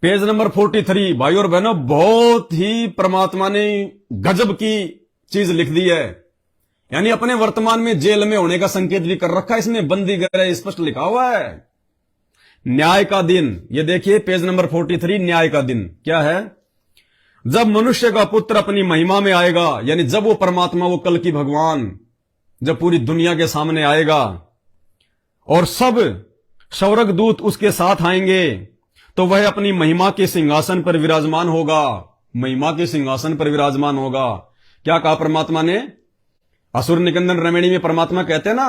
Page number 43 भाई और बहनों, बहुत ही परमात्मा ने गजब की चीज लिख दी है। यानी अपने वर्तमान में जेल में होने का संकेत भी कर रखा है इसमें, बंदी गृह स्पष्ट लिखा हुआ है। न्याय का दिन, ये देखिए पेज नंबर 43, न्याय का दिन क्या है? जब मनुष्य का पुत्र अपनी महिमा में आएगा, यानी जब वो परमात्मा, वो कल की भगवान जब पूरी दुनिया के सामने आएगा और सब स्वर्गदूत उसके साथ आएंगे, तो वह अपनी महिमा के सिंहासन पर विराजमान होगा। महिमा के सिंहासन पर विराजमान होगा। क्या कहा परमात्मा ने? असुर निकंदन रमणी में परमात्मा कहते हैं ना,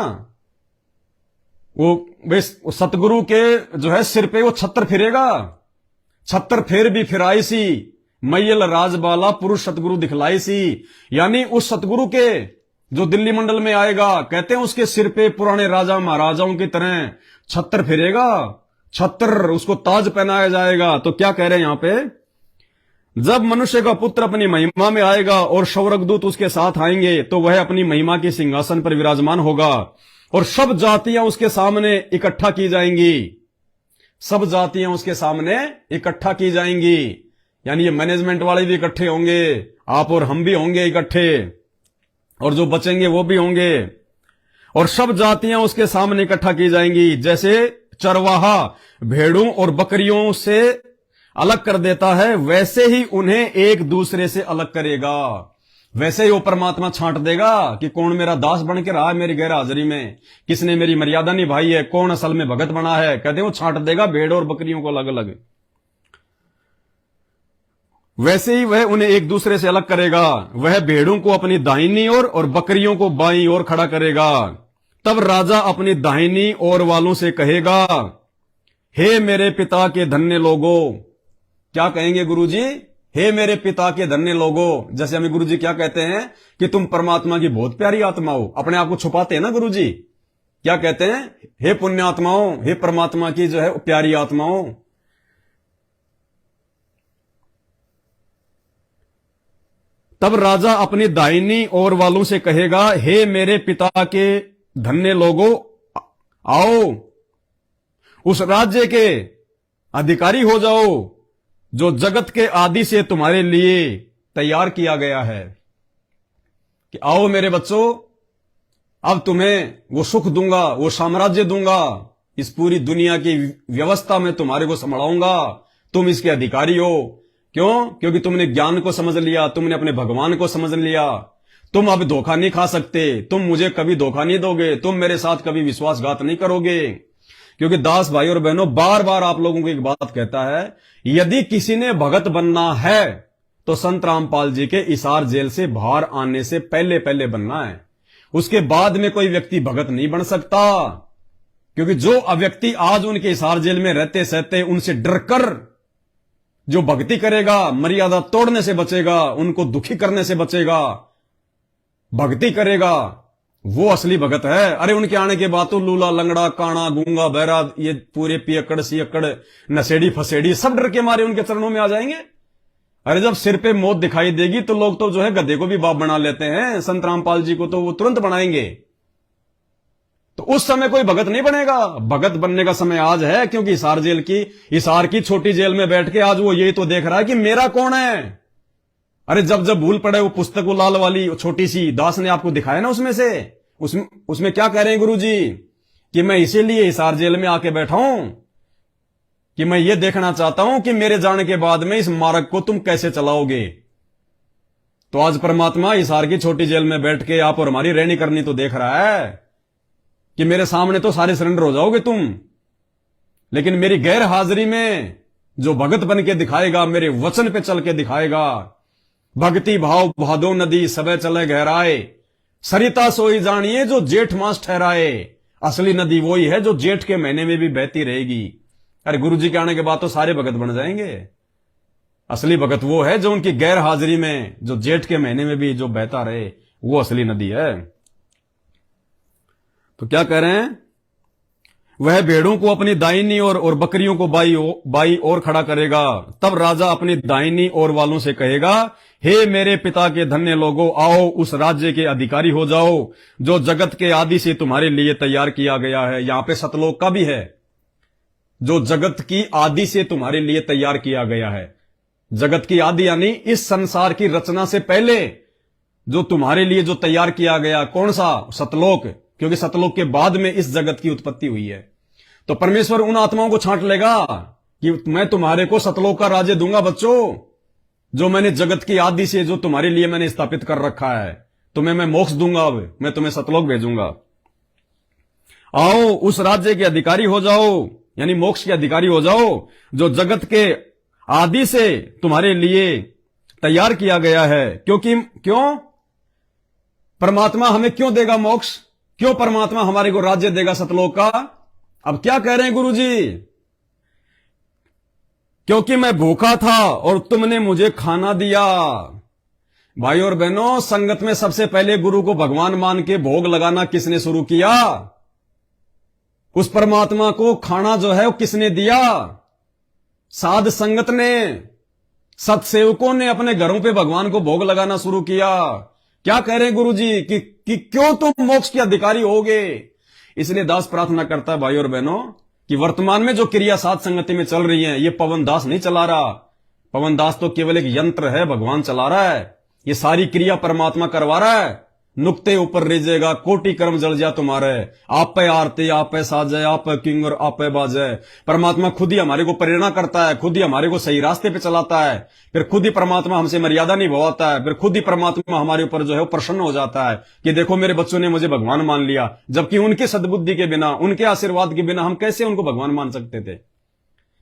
वो सतगुरु के जो है सिर पे वो छत्र फिरेगा। छत्र फेर भी फिराई सी, मैयल राजबाला पुरुष सतगुरु दिखलाई सी। यानी उस सतगुरु के जो दिल्ली मंडल में आएगा, कहते हैं उसके सिर पे पुराने राजा महाराजाओं की तरह छत्र फिरेगा। छत्र, उसको ताज पहनाया जाएगा। तो क्या कह रहे हैं यहां पे? जब मनुष्य का पुत्र अपनी महिमा में आएगा और स्वर्गदूत उसके साथ आएंगे, तो वह अपनी महिमा के सिंहासन पर विराजमान होगा और सब जातियां उसके सामने इकट्ठा की जाएंगी। सब जातियां उसके सामने इकट्ठा की जाएंगी। यानी ये मैनेजमेंट वाले भी इकट्ठे होंगे, आप और हम भी होंगे इकट्ठे, और जो बचेंगे वो भी होंगे, और सब जातियां उसके सामने इकट्ठा की जाएंगी। जैसे चरवाहा भेड़ों और बकरियों से अलग कर देता है, वैसे ही उन्हें एक दूसरे से अलग करेगा। वैसे ही वो परमात्मा छांट देगा कि कौन मेरा दास बन के रहा है मेरी गैर हाजिरी में, किसने मेरी मर्यादा निभाई है, कौन असल में भगत बना है। कहते हैं वो छांट देगा भेड़ और बकरियों को अलग अलग। वैसे ही वह उन्हें एक दूसरे से अलग करेगा। वह भेड़ों को अपनी दाहिनी ओर और बकरियों को बाईं ओर खड़ा करेगा। तब राजा अपनी दाहिनी ओर वालों से कहेगा, हे मेरे पिता के धन्य लोगों। क्या कहेंगे गुरुजी? हे मेरे पिता के धन्य लोगों। जैसे हमें गुरुजी क्या कहते हैं कि तुम परमात्मा की बहुत प्यारी आत्मा हो। अपने आप को छुपाते हैं ना गुरुजी। क्या कहते हैं? हे पुण्यात्माओं, हे परमात्मा की जो है प्यारी आत्माओं। तब राजा अपनी दाहिनी ओर वालों से कहेगा, हे मेरे पिता के धन्य लोगों, आओ उस राज्य के अधिकारी हो जाओ जो जगत के आदि से तुम्हारे लिए तैयार किया गया है। कि आओ मेरे बच्चों, अब तुम्हें वो सुख दूंगा, वो साम्राज्य दूंगा, इस पूरी दुनिया की व्यवस्था में तुम्हारे को संभालूंगा, तुम इसके अधिकारी हो। क्यों? क्योंकि तुमने ज्ञान को समझ लिया, तुमने अपने भगवान को समझ लिया। तुम अब धोखा नहीं खा सकते, तुम मुझे कभी धोखा नहीं दोगे, तुम मेरे साथ कभी विश्वासघात नहीं करोगे। क्योंकि दास भाई और बहनों, बार बार आप लोगों को एक बात कहता है, यदि किसी ने भगत बनना है तो संत रामपाल जी के इसार जेल से बाहर आने से पहले पहले बनना है। उसके बाद में कोई व्यक्ति भगत नहीं बन सकता। क्योंकि जो व्यक्ति आज उनके इसार जेल में रहते सहते उनसे डरकर जो भक्ति करेगा, मर्यादा तोड़ने से बचेगा, उनको दुखी करने से बचेगा, भक्ति करेगा, वो असली भगत है। अरे उनके आने के बाद तो लूला लंगड़ा काना गूंगा बहरा, ये पूरे पियकड़ सियकड़ नशेड़ी फसेड़ी सब डर के मारे उनके चरणों में आ जाएंगे। अरे जब सिर पे मौत दिखाई देगी तो लोग तो जो है गधे को भी बाप बना लेते हैं। संत रामपाल जी को तो वो तुरंत बनाएंगे। तो उस समय कोई भगत नहीं बनेगा। भगत बनने का समय आज है, क्योंकि हिसार की छोटी जेल में बैठ के आज वो यही तो देख रहा है कि मेरा कौन है। अरे जब जब भूल पड़े वो पुस्तक वो लाल वाली छोटी सी दास ने आपको दिखाया ना, उसमें क्या कह रहे हैं गुरुजी कि मैं इसीलिए हिसार जेल में आके बैठा हूं कि मैं ये देखना चाहता हूं कि मेरे जाने के बाद में इस मार्ग को तुम कैसे चलाओगे। तो आज परमात्मा हिसार की छोटी जेल में बैठ के आप और हमारी रहनी करनी तो देख रहा है कि मेरे सामने तो सारे सरेंडर हो जाओगे तुम, लेकिन मेरी गैर हाजिरी में जो भगत बन के दिखाएगा, मेरे वचन पे चल के दिखाएगा, भक्ति भाव भादो नदी सबे चले गहराए, सरिता सोई जानिए जो जेठ मास ठहराए। असली नदी वही है जो जेठ के महीने में भी बहती रहेगी। अरे गुरुजी के आने के बाद तो सारे भगत बन जाएंगे। असली भगत वो है जो उनकी गैर हाजिरी में, जो जेठ के महीने में भी जो बहता रहे, वो असली नदी है। तो क्या कह रहे हैं? वह भेड़ों को अपनी दाहिनी ओर और बकरियों को बाई ओर खड़ा करेगा। तब राजा अपनी दाहिनी ओर वालों से कहेगा, हे मेरे पिता के धन्य लोगों, आओ उस राज्य के अधिकारी हो जाओ जो जगत के आदि से तुम्हारे लिए तैयार किया गया है। यहां पे सतलोक का भी है। जो जगत की आदि से तुम्हारे लिए तैयार किया गया है। जगत की आदि यानी इस संसार की रचना से पहले जो तुम्हारे लिए जो तैयार किया गया, कौन सा? सतलोक, क्योंकि सतलोक के बाद में इस जगत की उत्पत्ति हुई है। तो परमेश्वर उन आत्माओं को छांट लेगा कि मैं तुम्हारे को सतलोक का राज्य दूंगा बच्चों, जो मैंने जगत की आदि से जो तुम्हारे लिए मैंने स्थापित कर रखा है। तुम्हें मैं मोक्ष दूंगा, अब मैं तुम्हें सतलोक भेजूंगा। आओ उस राज्य के अधिकारी हो जाओ, यानी मोक्ष के अधिकारी हो जाओ, जो जगत के आदि से तुम्हारे लिए तैयार किया गया है। क्योंकि क्यों परमात्मा हमें क्यों देगा मोक्ष? क्यों परमात्मा हमारे को राज्य देगा सतलोक का? अब क्या कह रहे हैं गुरुजी? क्योंकि मैं भूखा था और तुमने मुझे खाना दिया। भाई और बहनों, संगत में सबसे पहले गुरु को भगवान मान के भोग लगाना किसने शुरू किया? उस परमात्मा को खाना जो है वो किसने दिया? साध संगत ने, सत्सेवकों ने अपने घरों पे भगवान को भोग लगाना शुरू किया। क्या कह रहे हैं गुरुजी कि क्यों तुम मोक्ष के अधिकारी होगे? इसलिए दास प्रार्थना करता है भाई और बहनों कि वर्तमान में जो क्रिया साध संगति में चल रही है, ये पवन दास नहीं चला रहा। पवन दास तो केवल एक यंत्र है, भगवान चला रहा है। ये सारी क्रिया परमात्मा करवा रहा है। नुक्ते ऊपर रह कोटि कर्म जल जा तुम्हारे, आप पे आरती आप पे साजे, आप पे किंग और आप पे बाजे। परमात्मा खुद ही हमारे को प्रेरणा करता है, खुद ही हमारे को सही रास्ते पे चलाता है, फिर खुद ही परमात्मा हमसे मर्यादा निभाता है, फिर खुद ही परमात्मा हमारे ऊपर जो है वो प्रसन्न हो जाता है कि देखो मेरे बच्चों ने मुझे भगवान मान लिया। जबकि उनके सद्बुद्धि के बिना, उनके आशीर्वाद के बिना हम कैसे उनको भगवान मान सकते थे?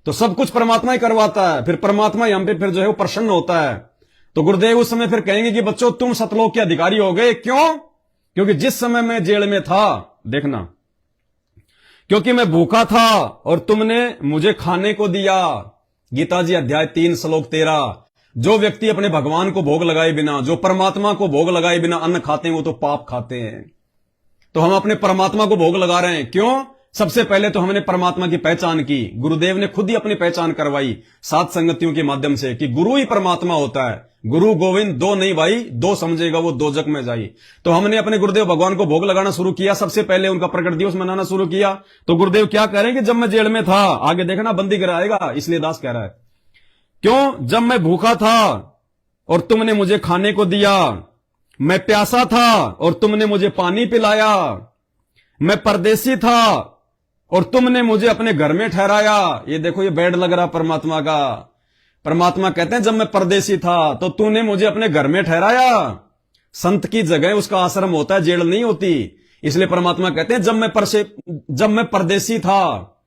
तो सब कुछ परमात्मा ही करवाता है, फिर परमात्मा ही हम पे फिर जो है वो प्रसन्न होता है। तो गुरुदेव उस समय फिर कहेंगे कि बच्चों तुम सतलोक के अधिकारी हो गए। क्यों? क्योंकि जिस समय मैं जेल में था, देखना, क्योंकि मैं भूखा था और तुमने मुझे खाने को दिया। गीता जी अध्याय 3 श्लोक 13। जो व्यक्ति अपने भगवान को भोग लगाए बिना, जो परमात्मा को भोग लगाए बिना अन्न खाते हैं, वो तो पाप खाते हैं। तो हम अपने परमात्मा को भोग लगा रहे हैं। क्यों? सबसे पहले तो हमने परमात्मा की पहचान की। गुरुदेव ने खुद ही अपनी पहचान करवाई सात संगतियों के माध्यम से कि गुरु ही परमात्मा होता है। गुरु गोविंद दो नहीं भाई, दो समझेगा वो दो जग में जाई। तो हमने अपने गुरुदेव भगवान को भोग लगाना शुरू किया। सबसे पहले उनका प्रकट दिवस मनाना शुरू किया। तो गुरुदेव क्या कह रहे हैं कि जब मैं जेल में था, आगे देखना बंदी कराएगा, इसलिए दास कह रहा है क्यों? जब मैं भूखा था और तुमने मुझे खाने को दिया, मैं प्यासा था और तुमने मुझे पानी पिलाया, मैं परदेसी था और तुमने मुझे अपने घर में ठहराया। ये देखो, ये बैड लग रहा परमात्मा का। परमात्मा कहते हैं जब मैं परदेसी था तो तूने मुझे अपने घर में ठहराया। संत की जगह उसका आश्रम होता है, जेल नहीं होती। इसलिए परमात्मा कहते हैं जब मैं परदेसी था,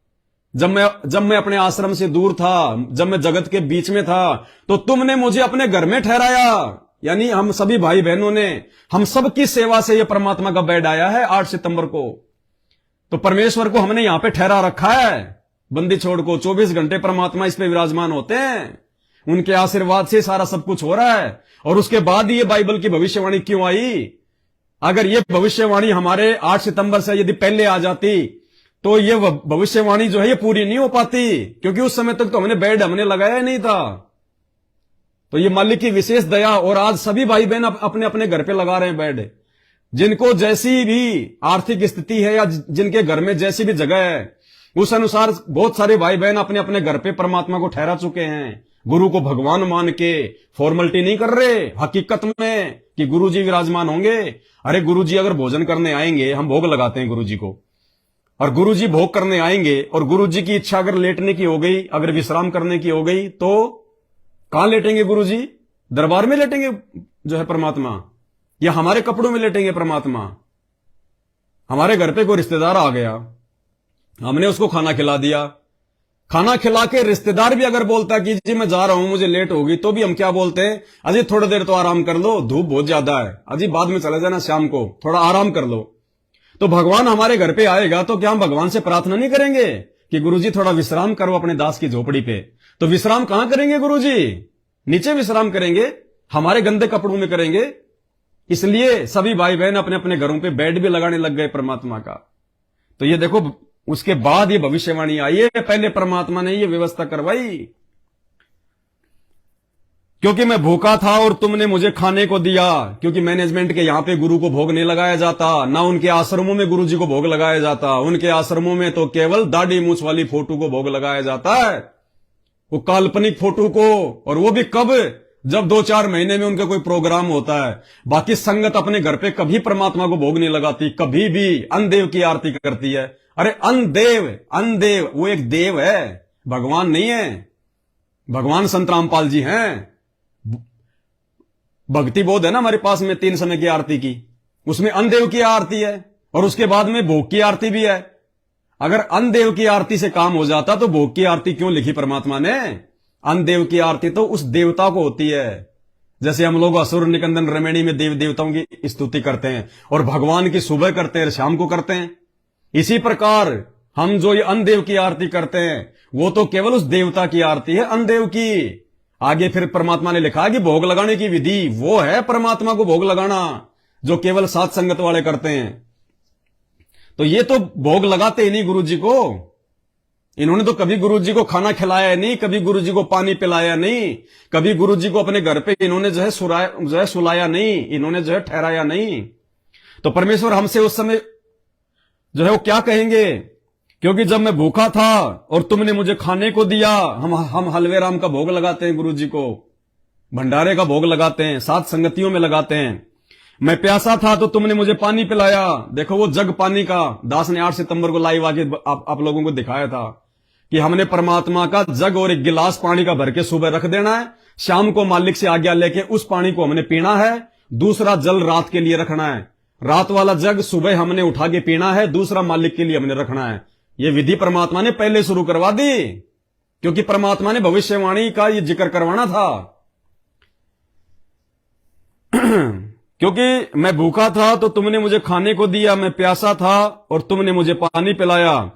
जब मैं अपने आश्रम से दूर था, जब मैं जगत के बीच में था, तो तुमने मुझे अपने घर में ठहराया। यानी हम सभी भाई बहनों ने, हम सबकी सेवा से यह परमात्मा का बेड आया है 8 सितंबर को। तो परमेश्वर को हमने यहां पे ठहरा रखा है। बंदी छोड़ को 24 घंटे परमात्मा इस पे विराजमान होते हैं। उनके आशीर्वाद से सारा सब कुछ हो रहा है। और उसके बाद ये बाइबल की भविष्यवाणी क्यों आई? अगर ये भविष्यवाणी हमारे 8 सितंबर से यदि पहले आ जाती तो ये भविष्यवाणी जो है ये पूरी नहीं हो पाती, क्योंकि उस समय तक तो हमने लगाया नहीं था। तो ये मालिक की विशेष दया। और आज सभी भाई बहन अपने अपने घर पे लगा रहे हैं बेड। जिनको जैसी भी आर्थिक स्थिति है या जिनके घर में जैसी भी जगह है, उस अनुसार बहुत सारे भाई बहन अपने अपने घर पे परमात्मा को ठहरा चुके हैं। गुरु को भगवान मान के फॉर्मेलिटी नहीं कर रहे हकीकत में कि गुरुजी विराजमान होंगे। अरे गुरुजी अगर भोजन करने आएंगे, हम भोग लगाते हैं गुरुजी को, और गुरुजी भोग करने आएंगे और गुरुजी की इच्छा अगर लेटने की हो गई, अगर विश्राम करने की हो गई, तो कहां लेटेंगे गुरुजी? दरबार में लेटेंगे जो है परमात्मा, या हमारे कपड़ों में लेटेंगे परमात्मा? हमारे घर पे कोई रिश्तेदार आ गया, हमने उसको खाना खिला दिया। खाना खिला के रिश्तेदार भी अगर बोलता कि जी मैं जा रहा हूं, मुझे लेट होगी, तो भी हम क्या बोलते हैं? अजी थोड़ी देर तो आराम कर लो, धूप बहुत ज्यादा है, अजी बाद में चले जाना, शाम को थोड़ा आराम कर लो। तो भगवान हमारे घर पे आएगा तो क्या हम भगवान से प्रार्थना नहीं करेंगे कि गुरुजी थोड़ा विश्राम करो अपने दास की झोपड़ी पे? तो विश्राम कहां करेंगे गुरुजी? नीचे विश्राम करेंगे, हमारे गंदे कपड़ों में करेंगे। इसलिए सभी भाई बहन अपने अपने घरों पे बेड भी लगाने लग गए परमात्मा का। तो ये देखो, उसके बाद ये भविष्यवाणी आई है, पहले परमात्मा ने ये व्यवस्था करवाई। क्योंकि मैं भूखा था और तुमने मुझे खाने को दिया। क्योंकि मैनेजमेंट के यहां पे गुरु को भोग नहीं लगाया जाता, ना उनके आश्रमों में गुरु जी को भोग लगाया जाता। उनके आश्रमों में तो केवल दाढ़ी मूछ वाली फोटो को भोग लगाया जाता है, वो काल्पनिक फोटो को। और वो भी कब? जब 2-4 महीने में उनका कोई प्रोग्राम होता है। बाकी संगत अपने घर पे कभी परमात्मा को भोग नहीं लगाती, कभी भी अनदेव की आरती करती है। अरे अनदेव, अनदेव वो एक देव है, भगवान नहीं है। भगवान संत रामपाल जी हैं। भक्ति बोध है ना हमारे पास में 3 समय की आरती की, उसमें अनदेव की आरती है और उसके बाद में भोग की आरती भी है। अगर अनदेव की आरती से काम हो जाता तो भोग की आरती क्यों लिखी परमात्मा ने? अनदेव की आरती तो उस देवता को होती है। जैसे हम लोग असुर निकंदन रमणी में देव देवताओं की स्तुति करते हैं और भगवान की सुबह करते हैं, शाम को करते हैं। इसी प्रकार हम जो ये अनदेव की आरती करते हैं वो तो केवल उस देवता की आरती है, अनदेव की। आगे फिर परमात्मा ने लिखा कि भोग लगाने की विधि वो है परमात्मा को भोग लगाना, जो केवल सात संगत वाले करते हैं। तो ये तो भोग लगाते ही नहीं गुरु जी को। इन्होंने तो कभी गुरु जी को खाना खिलाया नहीं, कभी गुरु जी को पानी पिलाया नहीं, कभी गुरु जी को अपने घर पे इन्होंने जो है सुलाया नहीं, इन्होंने जो है ठहराया नहीं। तो परमेश्वर हमसे उस समय जो है वो क्या कहेंगे? क्योंकि जब मैं भूखा था और तुमने मुझे खाने को दिया। हम हलवे राम का भोग लगाते हैं गुरु जी को, भंडारे का भोग लगाते हैं, सात संगतियों में लगाते हैं। मैं प्यासा था तो तुमने मुझे पानी पिलाया। देखो वो जग पानी का दास ने 8 सितंबर को लाइव आके आप लोगों को दिखाया था कि हमने परमात्मा का जग और एक गिलास पानी का भर के सुबह रख देना है, शाम को मालिक से आज्ञा लेके उस पानी को हमने पीना है। दूसरा जल रात के लिए रखना है, रात वाला जग सुबह हमने उठा के पीना है, दूसरा मालिक के लिए हमने रखना है। ये विधि परमात्मा ने पहले शुरू करवा दी, क्योंकि परमात्मा ने भविष्यवाणी का ये जिक्र करवाना था। क्योंकि मैं भूखा था तो तुमने मुझे खाने को दिया, मैं प्यासा था और तुमने मुझे पानी पिलाया,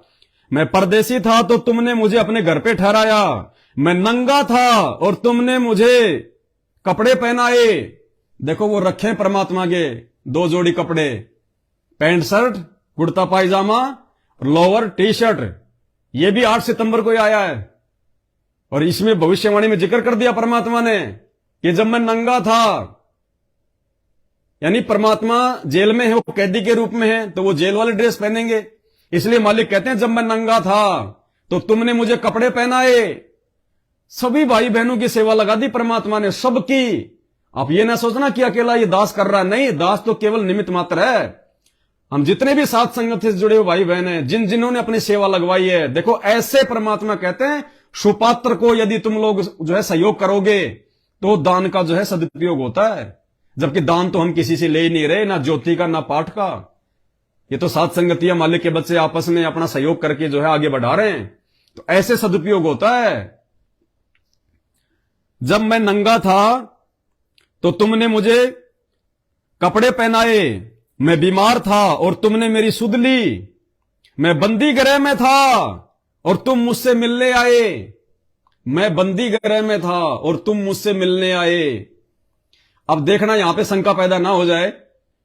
मैं परदेसी था तो तुमने मुझे अपने घर पे ठहराया, मैं नंगा था और तुमने मुझे कपड़े पहनाए। देखो वो रखे परमात्मा के 2 जोड़ी कपड़े, पैंट शर्ट, कुर्ता पायजामा, लोअर टी शर्ट। ये भी 8 सितंबर को ही आया है और इसमें भविष्यवाणी में जिक्र कर दिया परमात्मा ने कि जब मैं नंगा था, यानी परमात्मा जेल में है, वो कैदी के रूप में है, तो वो जेल वाले ड्रेस पहनेंगे। इसलिए मालिक कहते हैं जब मैं नंगा था तो तुमने मुझे कपड़े पहनाए। सभी भाई बहनों की सेवा लगा दी परमात्मा ने, सबकी। आप ये ना सोचना कि अकेला ये दास कर रहा है, नहीं, दास तो केवल निमित्त मात्र है। हम जितने भी साथ संगत से जुड़े हुए भाई बहन हैं, जिन्होंने अपनी सेवा लगवाई है, देखो ऐसे परमात्मा कहते हैं सुपात्र को यदि तुम लोग जो है सहयोग करोगे तो दान का जो है सदुपयोग होता है। जबकि दान तो हम किसी से ले ही नहीं रहे, ना ज्योति का ना पाठ का। ये तो सात संगतियां मालिक के बच्चे आपस में अपना सहयोग करके जो है आगे बढ़ा रहे हैं, तो ऐसे सदुपयोग होता है। जब मैं नंगा था तो तुमने मुझे कपड़े पहनाए, मैं बीमार था और तुमने मेरी सुध ली, मैं बंदी गृह में था और तुम मुझसे मिलने आए। मैं बंदी गृह में था और तुम मुझसे मिलने आए। अब देखना यहां पे शंका पैदा ना हो जाए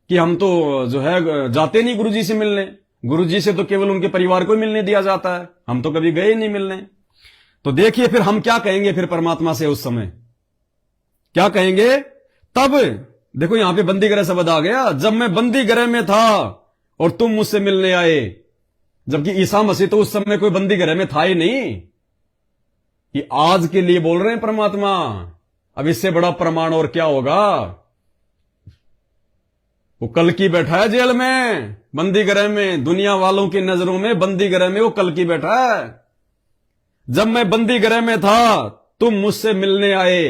कि हम तो जो है जाते नहीं गुरुजी से मिलने, गुरुजी से तो केवल उनके परिवार को मिलने दिया जाता है, हम तो कभी गए नहीं मिलने। तो देखिए फिर हम क्या कहेंगे फिर परमात्मा से उस समय, क्या कहेंगे तब? देखो यहां पे बंदी गृह शब्द आ गया, जब मैं बंदी गृह में था और तुम मुझसे मिलने आए। जबकि ईसा मसीह तो उस समय कोई बंदी गृह में था ही नहीं, ये आज के लिए बोल रहे हैं परमात्मा। अब इससे बड़ा प्रमाण और क्या होगा? वो कल की बैठा है जेल में, बंदी गृह में, दुनिया वालों की नजरों में बंदी गृह में वो कल की बैठा है। जब मैं बंदी गृह में था तुम मुझसे मिलने आए।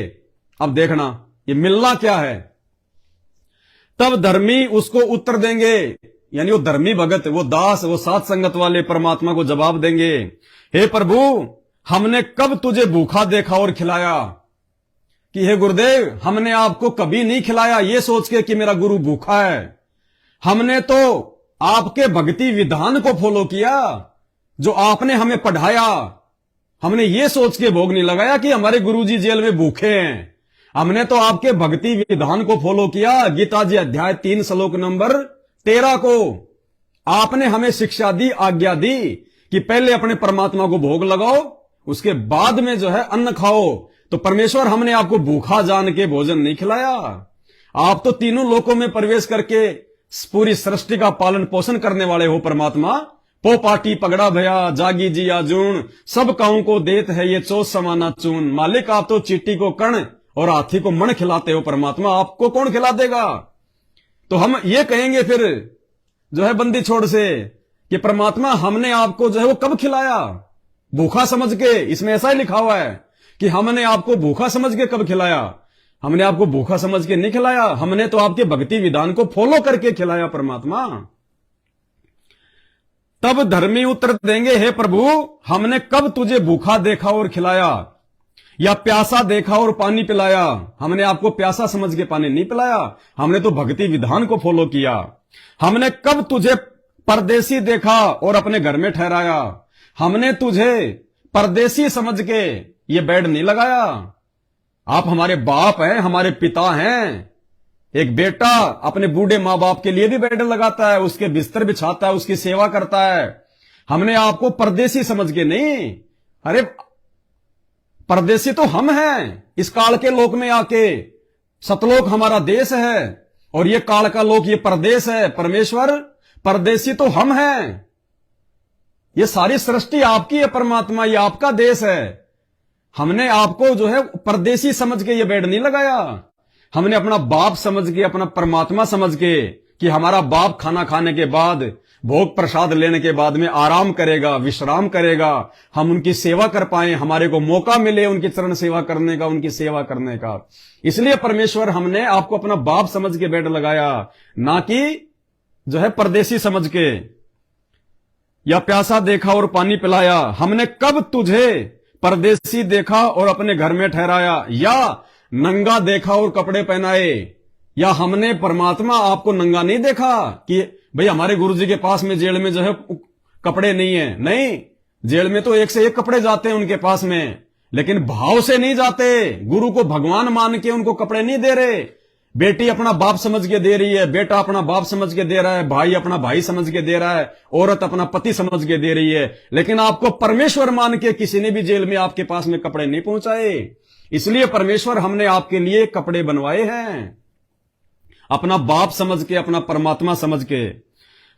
अब देखना ये मिलना क्या है। तब धर्मी उसको उत्तर देंगे, यानी वो धर्मी भगत, वो दास, वो सात संगत वाले परमात्मा को जवाब देंगे, हे प्रभु हमने कब तुझे भूखा देखा और खिलाया? कि हे गुरुदेव हमने आपको कभी नहीं खिलाया ये सोच के कि मेरा गुरु भूखा है। हमने तो आपके भक्ति विधान को फॉलो किया जो आपने हमें पढ़ाया। हमने ये सोच के भोग नहीं लगाया कि हमारे गुरुजी जेल में भूखे हैं। हमने तो आपके भक्ति विधान को फॉलो किया। गीता जी अध्याय 3 श्लोक नंबर 13 को आपने हमें शिक्षा दी, आज्ञा दी कि पहले अपने परमात्मा को भोग लगाओ, उसके बाद में जो है अन्न खाओ। तो परमेश्वर हमने आपको भूखा जान के भोजन नहीं खिलाया। आप तो तीनों लोकों में प्रवेश करके पूरी सृष्टि का पालन पोषण करने वाले हो परमात्मा। पो पाटी पगड़ा भया जागी जी आजून, सब काऊ को देत है ये चोस समाना चून। मालिक आप तो चींटी को कण और हाथी को मण खिलाते हो परमात्मा, आपको कौन खिला देगा? तो हम ये कहेंगे फिर जो है बंदी छोड़ से कि परमात्मा हमने आपको जो है वो कब खिलाया? भूखा समझ के। इसमें ऐसा ही लिखा हुआ है कि हमने आपको भूखा समझ के कब खिलाया? हमने आपको भूखा समझ के नहीं खिलाया, हमने तो आपके भक्ति विधान को फॉलो करके खिलाया परमात्मा। तब धर्मी उत्तर देंगे, हे प्रभु हमने कब तुझे भूखा देखा और खिलाया, या प्यासा देखा और पानी पिलाया? हमने आपको प्यासा समझ के पानी नहीं पिलाया, हमने तो भक्ति विधान को फॉलो किया। हमने कब तुझे परदेसी देखा और अपने घर में ठहराया? हमने तुझे परदेसी समझ के ये बेड नहीं लगाया। आप हमारे बाप हैं, हमारे पिता हैं। एक बेटा अपने बूढ़े मां बाप के लिए भी बेड लगाता है, उसके बिस्तर बिछाता है, उसकी सेवा करता है। हमने आपको परदेसी समझ के नहीं, अरे परदेसी तो हम हैं इस काल के लोक में आके। सतलोक हमारा देश है और ये काल का लोक ये परदेश है। परमेश्वर परदेसी तो हम हैं। ये सारी सृष्टि आपकी है परमात्मा, ये आपका देश है। हमने आपको जो है परदेसी समझ के ये बेड नहीं लगाया, हमने अपना बाप समझ के, अपना परमात्मा समझ के कि हमारा बाप खाना खाने के बाद, भोग प्रसाद लेने के बाद में आराम करेगा, विश्राम करेगा, हम उनकी सेवा कर पाए, हमारे को मौका मिले उनकी चरण सेवा करने का, उनकी सेवा करने का। इसलिए परमेश्वर हमने आपको अपना बाप समझ के बेड लगाया, ना कि जो है परदेसी समझ के। या प्यासा देखा और पानी पिलाया, हमने कब तुझे परदेसी देखा और अपने घर में ठहराया? या नंगा देखा और कपड़े पहनाए? या हमने परमात्मा आपको नंगा नहीं देखा कि भाई हमारे गुरुजी के पास में जेल में जो है कपड़े नहीं है? नहीं, जेल में तो एक से एक कपड़े जाते हैं उनके पास में, लेकिन भाव से नहीं जाते। गुरु को भगवान मान के उनको कपड़े नहीं दे रहे। बेटी अपना बाप समझ के दे रही है, बेटा अपना बाप समझ के दे रहा है, भाई अपना भाई समझ के दे रहा है, औरत अपना पति समझ के दे रही है, लेकिन आपको परमेश्वर मान के किसी ने भी जेल में आपके पास में कपड़े नहीं पहुंचाए। इसलिए परमेश्वर हमने आपके लिए कपड़े बनवाए हैं, अपना बाप समझ के, अपना परमात्मा समझ के।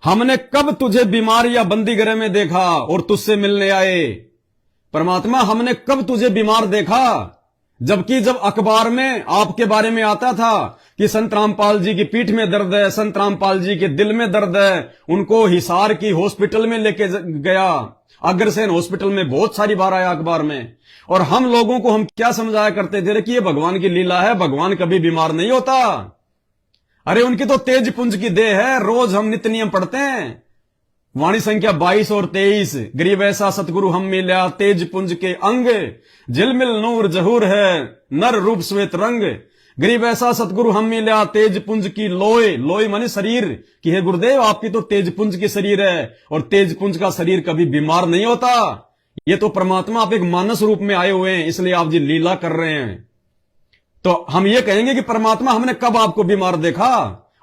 हमने कब तुझे बीमार या बंदी गृह में देखा और तुझसे मिलने आए? परमात्मा हमने कब तुझे बीमार देखा? जबकि जब अखबार में आपके बारे में आता था कि संत रामपाल जी की पीठ में दर्द है, संत रामपाल जी के दिल में दर्द है, उनको हिसार की हॉस्पिटल में लेके गया, अग्रसेन हॉस्पिटल में बहुत सारी बार आया अखबार में। और हम लोगों को हम क्या समझाया करते थे कि ये भगवान की लीला है, भगवान कभी बीमार नहीं होता। अरे उनकी तो तेज पुंज की देह है, रोज हम नित्य नियम पढ़ते हैं। वाणी संख्या 22 और 23, गरीब ऐसा सतगुरु हम मिला, तेज पुंज के अंग, झिलमिल नूर जहूर है, नर रूप श्वेत रंग। गरीब ऐसा सतगुरु हम मिला, तेज पुंज की लोय, लोय माने शरीर कि हे गुरुदेव आपकी तो तेज पुंज की शरीर है, और तेज पुंज का शरीर कभी बीमार नहीं होता। ये तो परमात्मा आप एक मानस रूप में आए हुए हैं, इसलिए आप जी लीला कर रहे हैं। तो हम ये कहेंगे कि परमात्मा हमने कब आपको बीमार देखा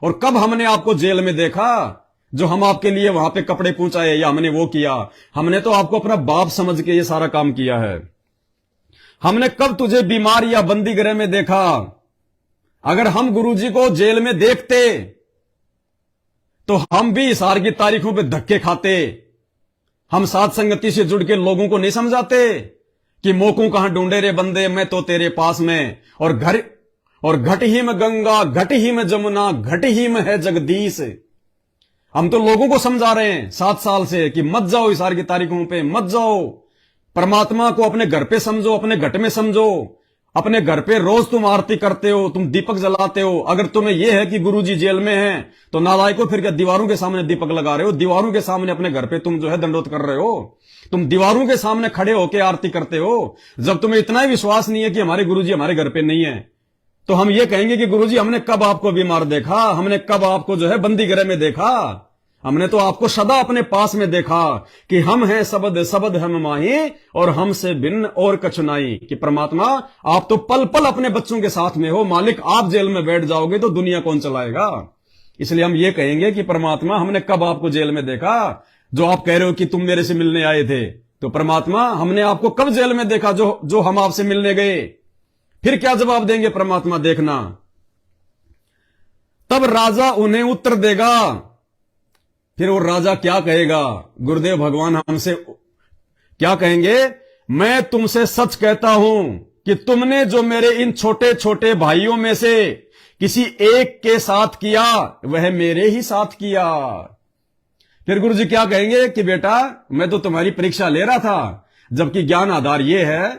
और कब हमने आपको जेल में देखा जो हम आपके लिए वहां पे कपड़े पहुंचाए या हमने वो किया? हमने तो आपको अपना बाप समझ के ये सारा काम किया है। हमने कब तुझे बीमार या बंदी गृह में देखा? अगर हम गुरुजी को जेल में देखते तो हम भी हिसार की तारीखों पे धक्के खाते। हम साथ संगति से जुड़ के लोगों को नहीं समझाते कि मोकू कहां ढूंढे रे बंदे, मैं तो तेरे पास में, और घट ही में गंगा, घट ही में जमुना, घट ही में है जगदीश। हम तो लोगों को समझा रहे हैं 7 साल से कि मत जाओ हिसार की तारीखों पे, मत जाओ। परमात्मा को अपने घर पे समझो, अपने घट में समझो। अपने घर पे रोज तुम आरती करते हो, तुम दीपक जलाते हो। अगर तुम्हें यह है कि गुरुजी जेल में हैं तो नालायकों फिर क्या दीवारों के सामने दीपक लगा रहे हो? दीवारों के सामने अपने घर पे तुम जो है दंडोत कर रहे हो, तुम दीवारों के सामने खड़े होकर आरती करते हो। जब तुम्हें इतना ही विश्वास नहीं है कि हमारे गुरुजी हमारे घर पे नहीं है, तो हम ये कहेंगे कि गुरुजी हमने कब आपको बीमार देखा, हमने कब आपको जो है बंदी गृह में देखा? हमने तो आपको सदा अपने पास में देखा कि हम हैं सबद सबद हम माही, और हमसे भिन्न और कछुनाई। कि परमात्मा आप तो पल पल अपने बच्चों के साथ में हो। मालिक आप जेल में बैठ जाओगे तो दुनिया कौन चलाएगा? इसलिए हम ये कहेंगे कि परमात्मा हमने कब आपको जेल में देखा? जो आप कह रहे हो कि तुम मेरे से मिलने आए थे, तो परमात्मा हमने आपको कब जेल में देखा जो हम आपसे मिलने गए? फिर क्या जवाब देंगे परमात्मा, देखना। तब राजा उन्हें उत्तर देगा। फिर वो राजा क्या कहेगा, गुरुदेव भगवान हमसे क्या कहेंगे, मैं तुमसे सच कहता हूं कि तुमने जो मेरे इन छोटे छोटे भाइयों में से किसी एक के साथ किया वह मेरे ही साथ किया। फिर गुरु जी क्या कहेंगे कि बेटा मैं तो तुम्हारी परीक्षा ले रहा था, जबकि ज्ञान आधार यह है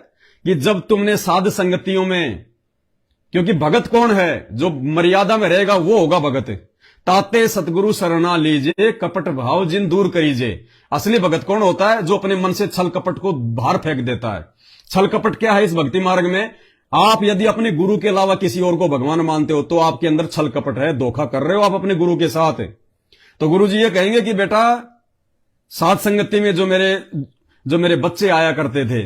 कि जब तुमने साध संगतियों में, क्योंकि भगत कौन है, जो मर्यादा में रहेगा वो होगा भगत। ताते सतगुरु शरणा लीजिए, कपट भाव जिन दूर करीजिए। असली भगत कौन होता है, जो अपने मन से छल कपट को बाहर फेंक देता है। छल कपट क्या है इस भक्ति मार्ग में, आप यदि अपने गुरु के अलावा किसी और को भगवान मानते हो तो आपके अंदर छल कपट है, धोखा कर रहे हो आप अपने गुरु के साथ। तो गुरु जी ये कहेंगे कि बेटा साध संगति में जो मेरे बच्चे आया करते थे,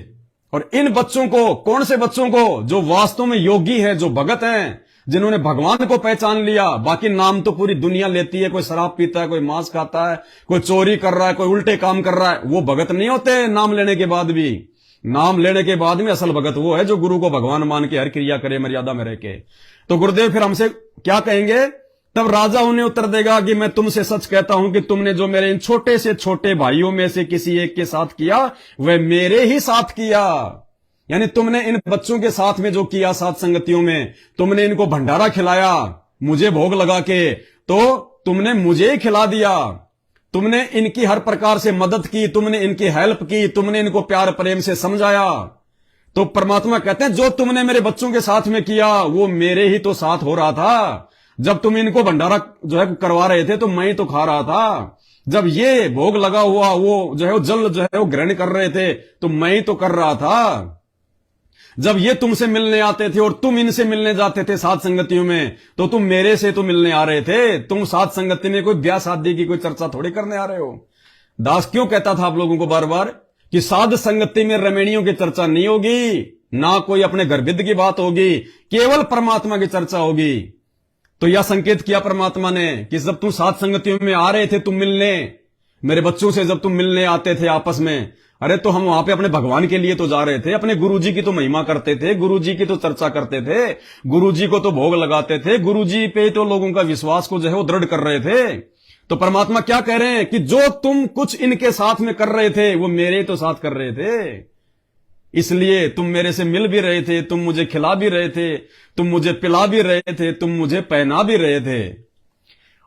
और इन बच्चों को, कौन से बच्चों को, जो वास्तव में योगी है, जो भगत हैं, जिन्होंने भगवान को पहचान लिया। बाकी नाम तो पूरी दुनिया लेती है, कोई शराब पीता है, कोई मांस खाता है, कोई चोरी कर रहा है, कोई उल्टे काम कर रहा है, वो भगत नहीं होते नाम लेने के बाद भी। नाम लेने के बाद में असल भगत वो है जो गुरु को भगवान मान के हर क्रिया करे मर्यादा में रह के। तो गुरुदेव फिर हमसे क्या कहेंगे, तब राजा उन्हें उत्तर देगा कि मैं तुमसे सच कहता हूं कि तुमने जो मेरे इन छोटे से छोटे भाइयों में से किसी एक के साथ किया वह मेरे ही साथ किया। यानी तुमने इन बच्चों के साथ में जो किया, साथ संगतियों में तुमने इनको भंडारा खिलाया, मुझे भोग लगा के, तो तुमने मुझे ही खिला दिया। तुमने इनकी हर प्रकार से मदद की, तुमने इनकी हेल्प की, तुमने इनको प्यार प्रेम से समझाया। तो परमात्मा कहते हैं जो तुमने मेरे बच्चों के साथ में किया वो मेरे ही तो साथ हो रहा था। जब तुम इनको भंडारा जो है करवा रहे थे तो मैं ही तो खा रहा था। जब ये भोग लगा हुआ वो जो है वो जल जो है वो ग्रहण कर रहे थे तो मैं ही तो कर रहा था। जब ये तुमसे मिलने आते थे और तुम इनसे मिलने जाते थे साथ संगतियों में, तो तुम मेरे से तो मिलने आ रहे थे। तुम साथ संगति में कोई ब्याह शादी की कोई चर्चा थोड़ी करने आ रहे हो। दास क्यों कहता था आप लोगों को बार बार कि साध संगति में रमणियों की चर्चा नहीं होगी, ना कोई अपने गर्भिद की बात होगी, केवल परमात्मा की चर्चा होगी। तो यह संकेत किया परमात्मा ने कि जब तुम साथ संगतियों में आ रहे थे, तुम मिलने, मेरे बच्चों से जब तुम मिलने आते थे आपस में, अरे तो हम वहां पे अपने भगवान के लिए तो जा रहे थे, अपने गुरुजी की तो महिमा करते थे, गुरुजी की तो चर्चा करते थे, गुरुजी को तो भोग लगाते थे, गुरुजी पे तो लोगों का विश्वास को जो है वो दृढ़ कर रहे थे। तो परमात्मा क्या कह रहे हैं कि जो तुम कुछ इनके साथ में कर रहे थे वो मेरे तो साथ कर रहे थे, इसलिए तुम मेरे से मिल भी रहे थे, तुम मुझे खिला भी रहे थे, तुम मुझे पिला भी रहे थे, तुम मुझे पहना भी रहे थे।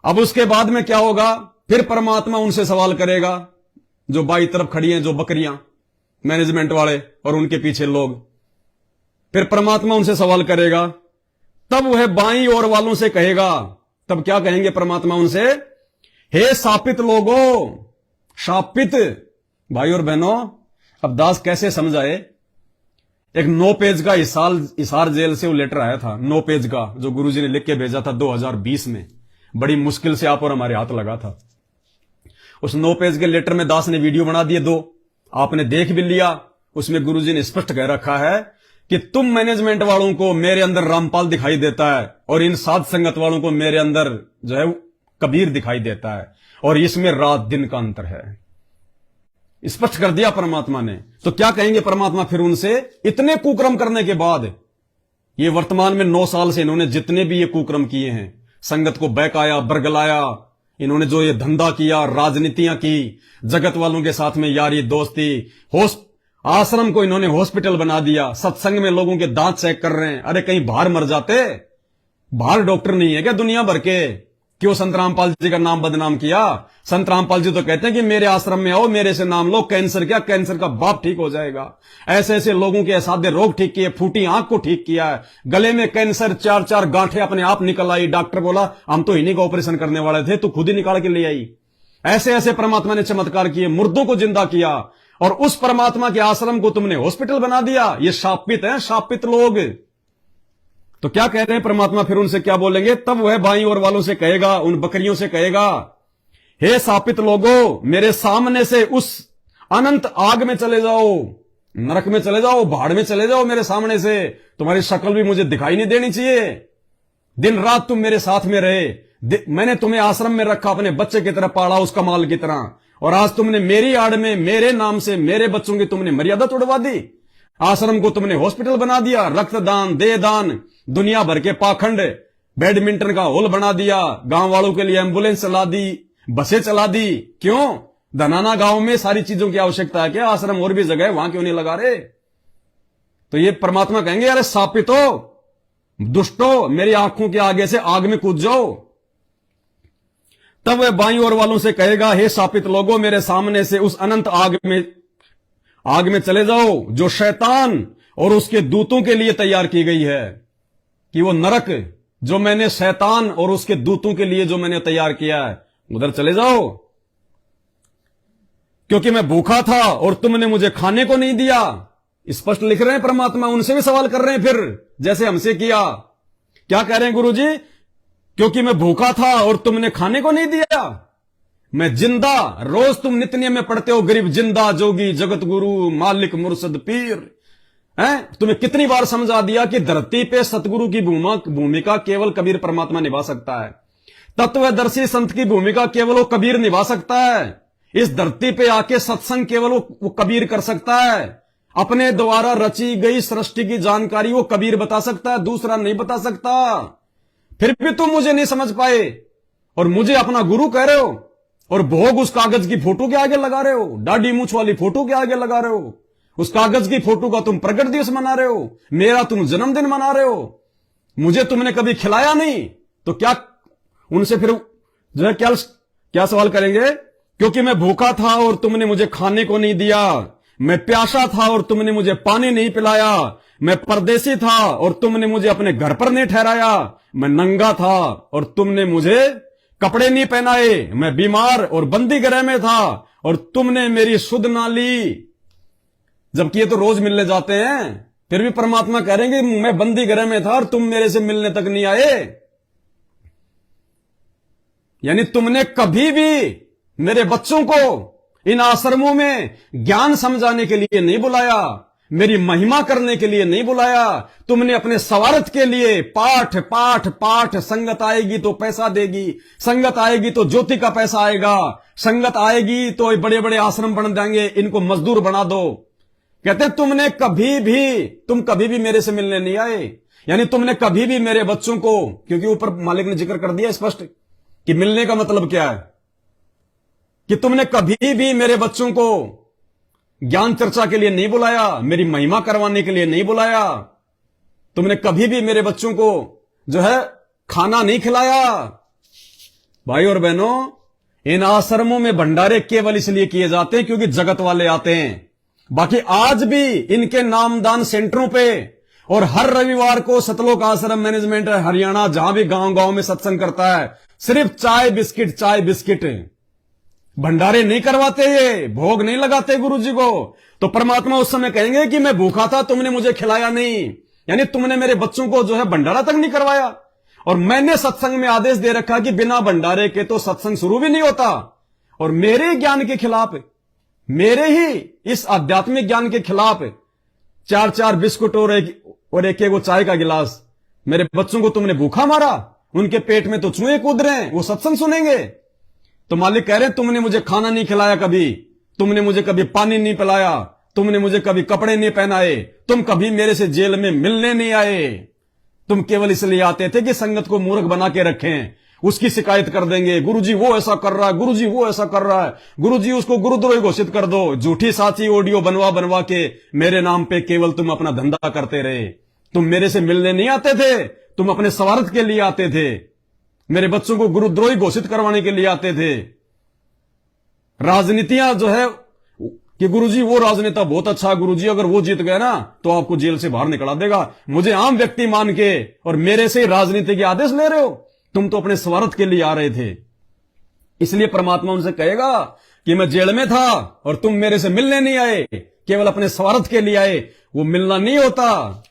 अब उसके बाद में क्या होगा, फिर परमात्मा उनसे सवाल करेगा, जो बाई तरफ खड़ी हैं जो बकरियां, मैनेजमेंट वाले और उनके पीछे लोग, फिर परमात्मा उनसे सवाल करेगा। तब वह बाई ओर वालों से कहेगा, तब क्या कहेंगे परमात्मा उनसे, हे शापित लोगों, शापित भाई और बहनों। अब दास कैसे समझाए, एक 9 पेज का हिसार जेल से वो लेटर आया था, 9 पेज का, जो गुरुजी ने लिख के भेजा था 2020 में, बड़ी मुश्किल से आप और हमारे हाथ लगा था। उस 9 पेज के लेटर में दास ने वीडियो बना दिए 2, आपने देख भी लिया। उसमें गुरुजी ने स्पष्ट कह रखा है कि तुम मैनेजमेंट वालों को मेरे अंदर रामपाल दिखाई देता है और इन साध संगत वालों को मेरे अंदर जो है कबीर दिखाई देता है, और इसमें रात दिन का अंतर है। स्पष्ट कर दिया परमात्मा ने। तो क्या कहेंगे परमात्मा फिर उनसे, इतने कुक्रम करने के बाद, ये वर्तमान में 9 साल से इन्होंने जितने भी ये कुक्रम किए हैं, संगत को बहकाया, बरगलाया, इन्होंने जो ये धंधा किया, राजनीतियां की, जगत वालों के साथ में यारी दोस्ती, आश्रम को इन्होंने हॉस्पिटल बना दिया, सत्संग में लोगों के दांत चेक कर रहे हैं। अरे कहीं बाहर मर जाते, बाहर डॉक्टर नहीं है क्या दुनिया भर के, क्यों संत रामपाल जी का नाम बदनाम किया। संत रामपाल जी तो कहते हैं कि मेरे आश्रम में आओ, मेरे से नाम लो, कैंसर क्या, कैंसर का बाप ठीक हो जाएगा। ऐसे ऐसे लोगों के असाध्य रोग ठीक किए, फूटी आंख को ठीक किया है, गले में कैंसर 4-4 गांठें अपने आप निकल आई, डॉक्टर बोला हम तो इन्हीं का ऑपरेशन करने वाले थे, तो खुद ही निकाल के ले आई। ऐसे ऐसे परमात्मा ने चमत्कार किए, मुर्दों को जिंदा किया, और उस परमात्मा के आश्रम को तुमने हॉस्पिटल बना दिया। ये शापित है, शापित लोग। तो क्या कह रहे हैं परमात्मा फिर उनसे क्या बोलेंगे, तब वह बाईं ओर वालों से कहेगा, उन बकरियों से कहेगा, हे शापित लोगों, मेरे सामने से उस अनंत आग में चले जाओ, नरक में चले जाओ, भाड़ में चले जाओ, मेरे सामने से। तुम्हारी शक्ल भी मुझे दिखाई नहीं देनी चाहिए, दिन रात तुम मेरे साथ में रहे। मैंने तुम्हें आश्रम में रखा, अपने बच्चे की तरह पाला, उस कमाल की तरह, और आज तुमने मेरी आड़ में, मेरे नाम से मेरे बच्चों की तुमने मर्यादा तोड़वा दी। आश्रम को तुमने हॉस्पिटल बना दिया, रक्तदान, देहदान, दुनिया भर के पाखंड, बैडमिंटन का हॉल बना दिया, गांव वालों के लिए एम्बुलेंस चला दी, बसें चला दी। क्यों? धनाना गांव में सारी चीजों की आवश्यकता है क्या? आश्रम और भी जगह है, वहां क्यों नहीं लगा रहे? तो ये परमात्मा कहेंगे, अरे सापितो, दुष्टो, मेरी आंखों के आगे से आग में कूद जाओ। तब वह बाईं ओर वालों से कहेगा, हे शापित लोगों, मेरे सामने से उस अनंत आग में चले जाओ जो शैतान और उसके दूतों के लिए तैयार की गई है। कि वो नरक जो मैंने शैतान और उसके दूतों के लिए जो मैंने तैयार किया है, उधर चले जाओ। क्योंकि मैं भूखा था और तुमने मुझे खाने को नहीं दिया। स्पष्ट लिख रहे हैं परमात्मा, उनसे भी सवाल कर रहे हैं, फिर जैसे हमसे किया। क्या कह रहे हैं गुरुजी? क्योंकि मैं भूखा था और तुमने खाने को नहीं दिया। मैं जिंदा, रोज तुम नित्य नियम में पढ़ते हो, गरीब जिंदा जोगी जगत गुरु मालिक मुर्शद पीर, हैं? तुम्हें कितनी बार समझा दिया कि धरती पे सतगुरु की भूमिका केवल कबीर परमात्मा निभा सकता है। तत्वदर्शी संत की भूमिका केवल वो कबीर निभा सकता है। इस धरती पे आके सत्संग केवल वो कबीर कर सकता है। अपने द्वारा रची गई सृष्टि की जानकारी वो कबीर बता सकता है, दूसरा नहीं बता सकता। फिर भी तुम मुझे नहीं समझ पाए और मुझे अपना गुरु कह रहे हो, और भोग उस कागज की फोटो के आगे लगा रहे हो, दाढ़ी मूछ वाली फोटो के आगे लगा रहे हो। उस कागज की फोटो का तुम प्रकट दिवस मना रहे हो, मेरा तुम जन्मदिन मना रहे हो। मुझे तुमने कभी खिलाया नहीं, तो क्या उनसे फिर जो है क्या सवाल करेंगे? क्योंकि मैं भूखा था और तुमने मुझे खाने को नहीं दिया, मैं प्यासा था और तुमने मुझे पानी नहीं पिलाया, मैं परदेसी था और तुमने मुझे अपने घर पर नहीं ठहराया, मैं नंगा था और तुमने मुझे कपड़े नहीं पहनाए, मैं बीमार और बंदी गृह में था और तुमने मेरी सुध ना ली। जबकि ये तो रोज मिलने जाते हैं, फिर भी परमात्मा कह रहे हैं मैं बंदी गृह में था और तुम मेरे से मिलने तक नहीं आए। यानी तुमने कभी भी मेरे बच्चों को इन आश्रमों में ज्ञान समझाने के लिए नहीं बुलाया, मेरी महिमा करने के लिए नहीं बुलाया। तुमने अपने स्वार्थ के लिए पाठ पाठ पाठ, संगत आएगी तो पैसा देगी, संगत आएगी तो ज्योति का पैसा आएगा, संगत आएगी तो बड़े बड़े आश्रम बन जाएंगे, इनको मजदूर बना दो। कहते तुम कभी भी मेरे से मिलने नहीं आए। यानी तुमने कभी भी मेरे बच्चों को, क्योंकि ऊपर मालिक ने जिक्र कर दिया स्पष्ट कि मिलने का मतलब क्या है, कि तुमने कभी भी मेरे बच्चों को ज्ञान चर्चा के लिए नहीं बुलाया, मेरी महिमा करवाने के लिए नहीं बुलाया। तुमने कभी भी मेरे बच्चों को जो है खाना नहीं खिलाया। भाई और बहनों, इन आश्रमों में भंडारे केवल इसलिए किए जाते हैं क्योंकि जगत वाले आते हैं। बाकी आज भी इनके नामदान सेंटरों पे और हर रविवार को सतलोक आश्रम मैनेजमेंट हरियाणा जहां भी गांव गांव में सत्संग करता है, सिर्फ चाय बिस्किट भंडारे नहीं करवाते, ये भोग नहीं लगाते गुरुजी को। तो परमात्मा उस समय कहेंगे कि मैं भूखा था, तुमने मुझे खिलाया नहीं। यानी तुमने मेरे बच्चों को जो है भंडारा तक नहीं करवाया। और मैंने सत्संग में आदेश दे रखा कि बिना भंडारे के तो सत्संग शुरू भी नहीं होता। और मेरे ज्ञान के खिलाफ, मेरे ही इस आध्यात्मिक ज्ञान के खिलाफ 4 बिस्कुट और एक वो चाय का गिलास मेरे बच्चों को तुमने भूखा मारा। उनके पेट में तो चूहे कूद रहे हैं, वो सत्संग सुनेंगे। तो मालिक कह रहे हैं तुमने मुझे खाना नहीं खिलाया, कभी तुमने मुझे कभी पानी नहीं पिलाया, तुमने मुझे कभी कपड़े नहीं पहनाए, तुम कभी मेरे से जेल में मिलने नहीं आए। तुम केवल इसलिए आते थे कि संगत को मूर्ख बना के रखें, उसकी शिकायत कर देंगे, गुरुजी वो ऐसा कर रहा है, गुरुजी वो ऐसा कर रहा है, गुरुजी उसको गुरुद्रोही घोषित कर दो। झूठी साची ऑडियो बनवा के मेरे नाम पे केवल तुम अपना धंधा करते रहे। तुम मेरे से मिलने नहीं आते थे, तुम अपने स्वार्थ के लिए आते थे, मेरे बच्चों को गुरुद्रोही घोषित करवाने के लिए आते थे। राजनीतियां जो है कि गुरुजी वो राजनेता बहुत अच्छा, गुरुजी अगर वो जीत गए ना तो आपको जेल से बाहर निकला देगा, मुझे आम व्यक्ति मान के और मेरे से राजनीति के आदेश ले रहे हो। तुम तो अपने स्वार्थ के लिए आ रहे थे। इसलिए परमात्मा उनसे कहेगा कि मैं जेल में था और तुम मेरे से मिलने नहीं आए, केवल अपने स्वार्थ के लिए आए। वो मिलना नहीं होता।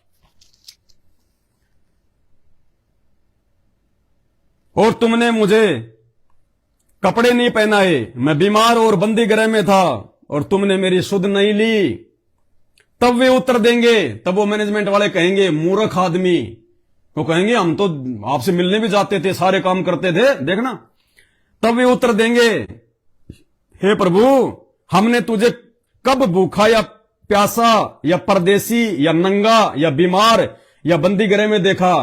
और तुमने मुझे कपड़े नहीं पहनाए, मैं बीमार और बंदी गृह में था और तुमने मेरी सुध नहीं ली। तब वे उत्तर देंगे, तब वो मैनेजमेंट वाले कहेंगे मूर्ख आदमी, वो कहेंगे हम तो आपसे मिलने भी जाते थे, सारे काम करते थे, देखना। तब वे उत्तर देंगे, हे प्रभु, हमने तुझे कब भूखा या प्यासा या परदेसी या नंगा या बीमार या बंदी गृह में देखा?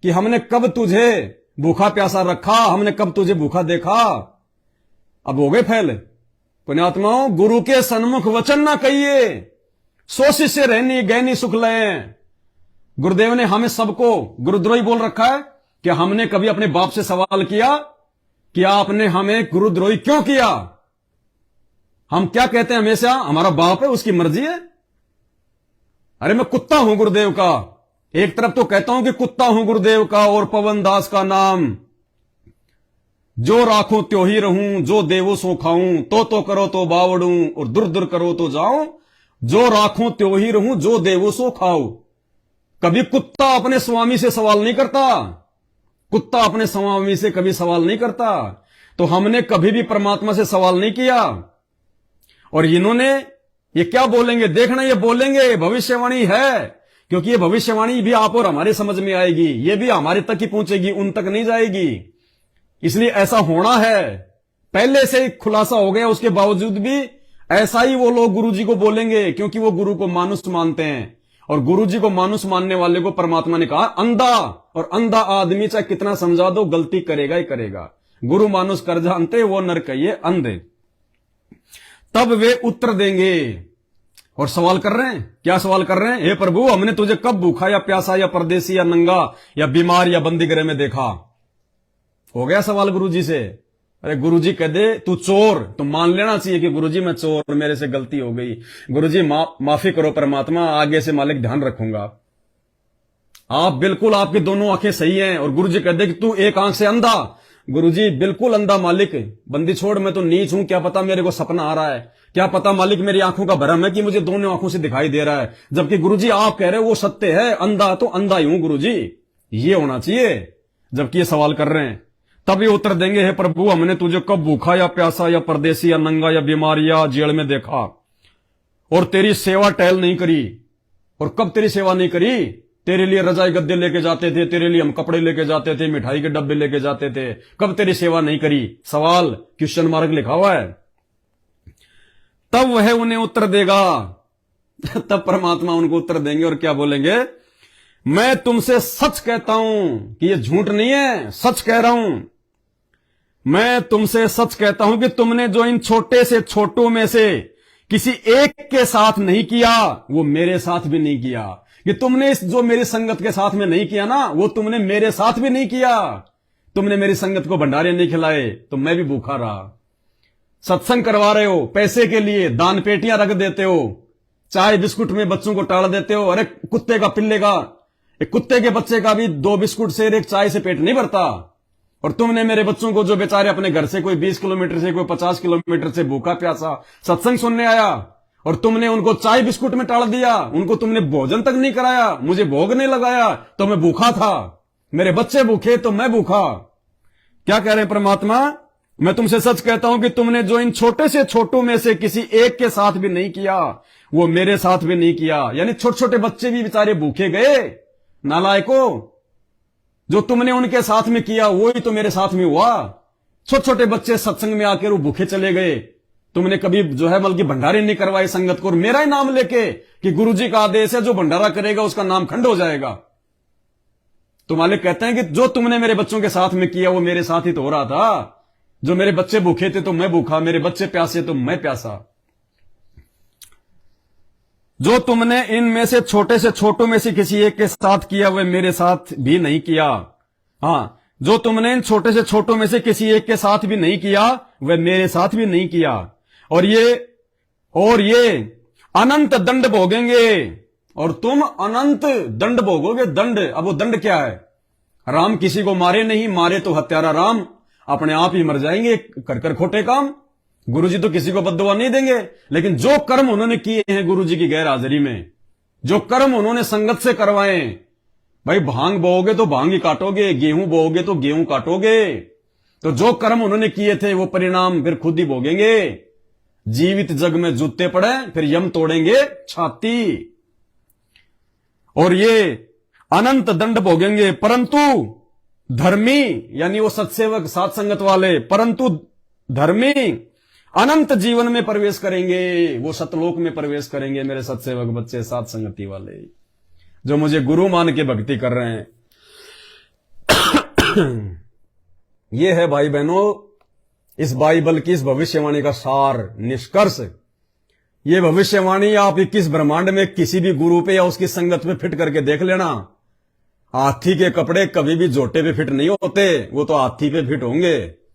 कि हमने कब तुझे भूखा प्यासा रखा, हमने कब तुझे भूखा देखा? अब हो गए फैल। पुण्यात्माओं, गुरु के सन्मुख वचन ना कहिए, सो शिष्य रहनी गहनी सुख लें। गुरुदेव ने हमें सबको गुरुद्रोही बोल रखा है कि हमने कभी अपने बाप से सवाल किया कि आपने हमें गुरुद्रोही क्यों किया? हम क्या कहते हैं हमेशा? हमारा बाप है, उसकी मर्जी है। अरे मैं कुत्ता हूं गुरुदेव का। एक तरफ तो कहता हूं कि कुत्ता हूं गुरुदेव का और पवन दास का नाम, जो राखूं त्यों ही रहूं, जो देवो सो खाऊं, तो करो तो बावड़ूं और दूर दूर करो तो जाऊं, जो राखूं त्यों ही रहूं, जो देवो सो खाऊं। कभी कुत्ता अपने स्वामी से सवाल नहीं करता, कुत्ता अपने स्वामी से कभी सवाल नहीं करता। तो हमने कभी भी परमात्मा से सवाल नहीं किया। और इन्होंने ये क्या बोलेंगे देखना, ये बोलेंगे भविष्यवाणी है, क्योंकि ये भविष्यवाणी भी आप और हमारे समझ में आएगी, ये भी हमारे तक ही पहुंचेगी, उन तक नहीं जाएगी। इसलिए ऐसा होना है, पहले से ही खुलासा हो गया, उसके बावजूद भी ऐसा ही वो लोग गुरु जी को बोलेंगे, क्योंकि वो गुरु को मानुष मानते हैं। और गुरु जी को मानुष मानने वाले को परमात्मा ने कहा अंधा, और अंधा आदमी चाहे कितना समझा दो गलती करेगा ही करेगा। गुरु मानुष कर जानते वो नर कहिए अंधे। तब वे उत्तर देंगे और सवाल कर रहे हैं। क्या सवाल कर रहे हैं? हे प्रभु, हमने तुझे कब भूखा या प्यासा या परदेसी या नंगा या बीमार या बंदी गृह में देखा? हो गया सवाल गुरुजी से। अरे गुरुजी कह दे तू चोर, तो मान लेना चाहिए कि गुरुजी मैं चोर, मेरे से गलती हो गई, गुरुजी माफी करो परमात्मा, आगे से मालिक ध्यान रखूंगा। आप बिल्कुल, आपकी दोनों आंखें सही हैं। और गुरुजी कह दे कि तू एक आंख से अंधा। गुरुजी बिल्कुल अंधा मालिक, बंदी छोड़, मैं तो नीच हूं, क्या पता मेरे को सपना आ रहा है, क्या पता मालिक मेरी आंखों का भ्रम है कि मुझे दोनों आंखों से दिखाई दे रहा है। जबकि गुरुजी आप कह रहे हो वो सत्य है, अंधा तो अंधा ही हूं गुरुजी, ये होना चाहिए। जबकि ये सवाल कर रहे हैं, तब ये उत्तर देंगे, हे प्रभु, हमने तुझे कब भूखा या प्यासा या परदेसी या नंगा या बीमार या जेल में देखा और तेरी सेवा टहल नहीं करी? और कब तेरी सेवा नहीं करी? तेरे लिए रजाई गद्दे लेके जाते थे, तेरे लिए हम कपड़े लेके जाते थे, मिठाई के डब्बे लेके जाते थे, कब तेरी सेवा नहीं करी? सवाल क्वेश्चन मार्क लिखा हुआ है। तब वह उन्हें उत्तर देगा तब परमात्मा उनको उत्तर देंगे और क्या बोलेंगे? मैं तुमसे सच कहता हूं कि ये झूठ नहीं है, सच कह रहा हूं। मैं तुमसे सच कहता हूं कि तुमने जो इन छोटे से छोटों में से किसी एक के साथ नहीं किया, वो मेरे साथ भी नहीं किया। कि तुमने इस जो मेरी संगत के साथ में नहीं किया ना, वो तुमने मेरे साथ भी नहीं किया। तुमने मेरी संगत को भंडारे नहीं खिलाए तो मैं भी भूखा रहा। सत्संग करवा रहे हो पैसे के लिए, दान पेटियां रख देते हो, चाय बिस्कुट में बच्चों को टाल देते हो। अरे कुत्ते का पिल्ले का, एक कुत्ते के बच्चे का भी 2 बिस्कुट से एक चाय से पेट नहीं भरता। और तुमने मेरे बच्चों को, जो बेचारे अपने घर से कोई 20 किलोमीटर से कोई 50 किलोमीटर से भूखा प्यासा सत्संग सुनने आया, और तुमने उनको चाय बिस्कुट में टाल दिया, उनको तुमने भोजन तक नहीं कराया, मुझे भोग नहीं लगाया, तो मैं भूखा था। मेरे बच्चे भूखे तो मैं भूखा। क्या कह रहे हैं परमात्मा? मैं तुमसे सच कहता हूं कि तुमने जो इन छोटे से छोटों में से किसी एक के साथ भी नहीं किया, वो मेरे साथ भी नहीं किया। यानी छोटे छोटे बच्चे भी बेचारे भूखे गए। नालायको, जो तुमने उनके साथ में किया वो ही तो मेरे साथ में हुआ। छोटे छोटे बच्चे सत्संग में आकर वो भूखे चले गए। तुमने कभी जो है बल्कि भंडारे नहीं करवाए संगत को, और मेरा ही नाम लेके कि गुरुजी का आदेश है, जो भंडारा करेगा उसका नाम खंड हो जाएगा। तो मालिक कहते हैं कि जो तुमने मेरे बच्चों के साथ में किया वो मेरे साथ ही तो हो रहा था। जो मेरे बच्चे भूखे थे तो मैं भूखा, मेरे बच्चे प्यासे तो मैं प्यासा। जो तुमने इनमें से छोटे से छोटों में से किसी एक के साथ किया वह मेरे साथ भी नहीं किया। हां, जो तुमने इन छोटे से छोटों में से किसी एक के साथ भी नहीं किया वह मेरे साथ भी नहीं किया। और ये अनंत दंड भोगेंगे, और तुम अनंत दंड भोगोगे। दंड, अब वो दंड क्या है? राम किसी को मारे नहीं, मारे तो हत्यारा राम अपने आप ही मर जाएंगे कर कर खोटे काम। गुरुजी तो किसी को बद्दुआ नहीं देंगे, लेकिन जो कर्म उन्होंने किए हैं गुरुजी की गैर हाजिरी में, जो कर्म उन्होंने संगत से करवाए, भाई भांग बोओगे तो भांग ही काटोगे, गेहूं बोओगे तो गेहूं काटोगे। तो जो कर्म उन्होंने किए थे वो परिणाम फिर खुद ही भोगेंगे। जीवित जग में जूते पड़े फिर यम तोड़ेंगे छाती। और ये अनंत दंड भोगेंगे। परंतु धर्मी, यानी वो सत्सेवक सात संगत वाले, परंतु धर्मी अनंत जीवन में प्रवेश करेंगे, वो सतलोक में प्रवेश करेंगे। मेरे सत्सेवक बच्चे, साथ संगति वाले जो मुझे गुरु मान के भक्ति कर रहे हैं, ये है भाई बहनों इस बाइबल की, इस भविष्यवाणी का सार निष्कर्ष। ये भविष्यवाणी आप 21 ब्रह्मांड में किसी भी गुरु पे या उसकी संगत पे फिट करके देख लेना। हाथी के कपड़े कभी भी जोटे पे फिट नहीं होते, वो तो हाथी पे फिट होंगे।